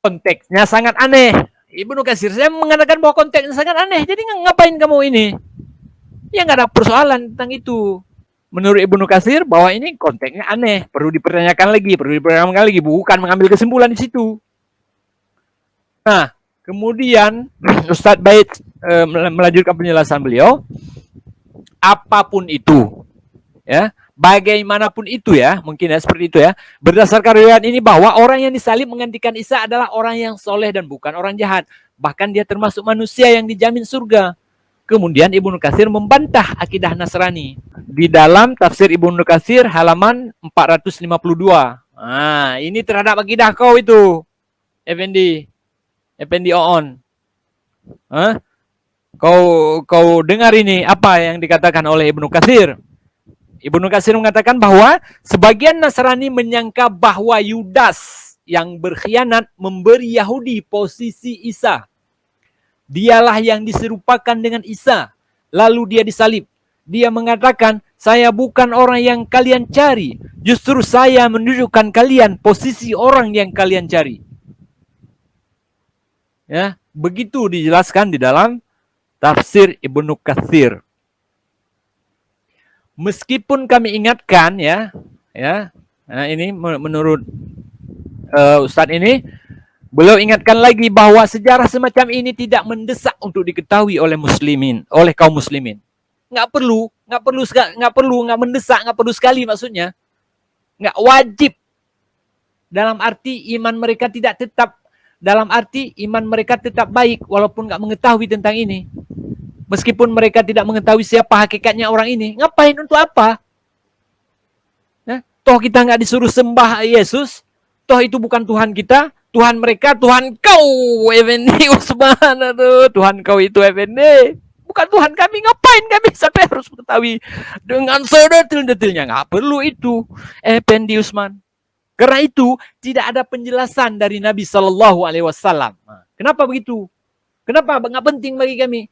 Konteksnya sangat aneh. Ibnu Katsir saya mengatakan bahwa konteksnya sangat aneh. Jadi ngapain kamu ini? Ya nggak ada persoalan tentang itu. Menurut Ibnu Katsir bahwa ini konteksnya aneh, perlu dipertanyakan lagi, bukan mengambil kesimpulan di situ. Nah, kemudian Ustadz Bait melanjutkan penjelasan beliau, apapun itu, ya, bagaimanapun itu ya, mungkin ya seperti itu ya. Berdasarkan riwayat ini bahwa orang yang disalib menggantikan Isa adalah orang yang soleh dan bukan orang jahat. Bahkan dia termasuk manusia yang dijamin surga. Kemudian Ibnu Katsir membantah akidah Nasrani. Di dalam tafsir Ibnu Katsir halaman 452. Nah, ini terhadap akidah kau itu, Effendi Oon. Hah? Kau dengar ini apa yang dikatakan oleh Ibnu Katsir? Ibnu Katsir mengatakan bahwa sebagian Nasrani menyangka bahwa Yudas yang berkhianat memberi Yahudi posisi Isa. Dialah yang diserupakan dengan Isa. Lalu dia disalib. Dia mengatakan, saya bukan orang yang kalian cari. Justru saya menunjukkan kalian posisi orang yang kalian cari. Ya, begitu dijelaskan di dalam tafsir Ibnu Katsir. Meskipun kami ingatkan ya, nah ini menurut Ustadz ini, beliau ingatkan lagi bahwa sejarah semacam ini tidak mendesak untuk diketahui oleh muslimin, oleh kaum muslimin. Nggak mendesak, nggak perlu sekali maksudnya. Nggak wajib. Dalam arti iman mereka tidak tetap, dalam arti iman mereka tetap baik walaupun nggak mengetahui tentang ini. Meskipun mereka tidak mengetahui siapa hakikatnya orang ini, ngapain untuk apa? Nah, toh kita nggak disuruh sembah Yesus, toh itu bukan Tuhan kita, Tuhan mereka, Tuhan kau, Effendi Usman, aduh, Tuhan kau itu Effendi, bukan Tuhan kami, ngapain kami sampai harus mengetahui dengan sedetil-detilnya, nggak perlu itu, Effendi Usman. Karena itu tidak ada penjelasan dari Nabi Shallallahu Alaihi Wasallam. Kenapa begitu? Kenapa nggak penting bagi kami?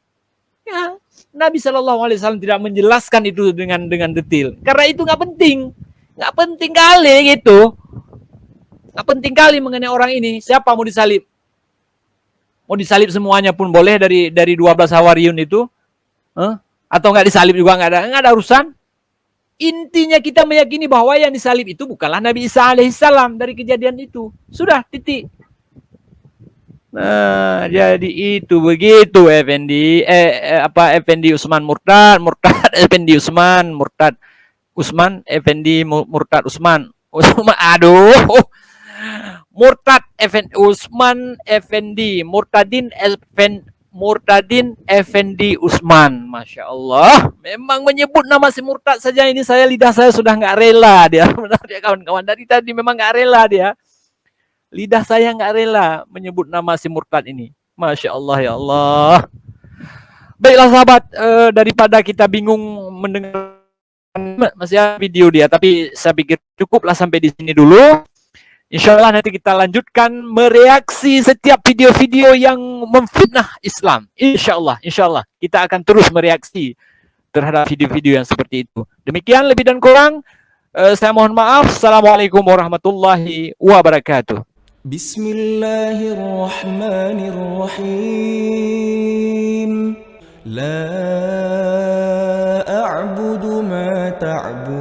Ya, Nabi Shallallahu Alaihi Wasallam tidak menjelaskan itu dengan detail. Karena itu nggak penting kali gitu. Nggak penting kali mengenai orang ini. Siapa mau disalib? Mau disalib semuanya pun boleh dari 12 Hawariyun itu? Atau nggak disalib juga nggak ada urusan? Intinya kita meyakini bahwa yang disalib itu bukanlah Nabi Isa alaihissalam dari kejadian itu. Sudah, titik. Nah, jadi itu begitu Effendi. Effendi Usman Murtad Effendi Usman Murtad Usman Effendi Murtad Usman. Aduh. Murtad Effendi Usman Effendi Murtadin Effendi Usman. Masya Allah. Memang menyebut nama si Murtad saja ini lidah saya sudah nggak rela dia. Benar ya kawan-kawan. Dari tadi memang nggak rela dia. Lidah saya nggak rela menyebut nama si Murtad ini. Masya Allah ya Allah. Baiklah sahabat, daripada kita bingung mendengar masih ada video dia, tapi saya pikir cukuplah sampai di sini dulu. Insya Allah nanti kita lanjutkan mereaksi setiap video-video yang memfitnah Islam. Insya Allah kita akan terus mereaksi terhadap video-video yang seperti itu. Demikian lebih dan kurang, saya mohon maaf. Assalamualaikum warahmatullahi wabarakatuh. Bismillahirrahmanirrahim. La a'budu ma ta'budu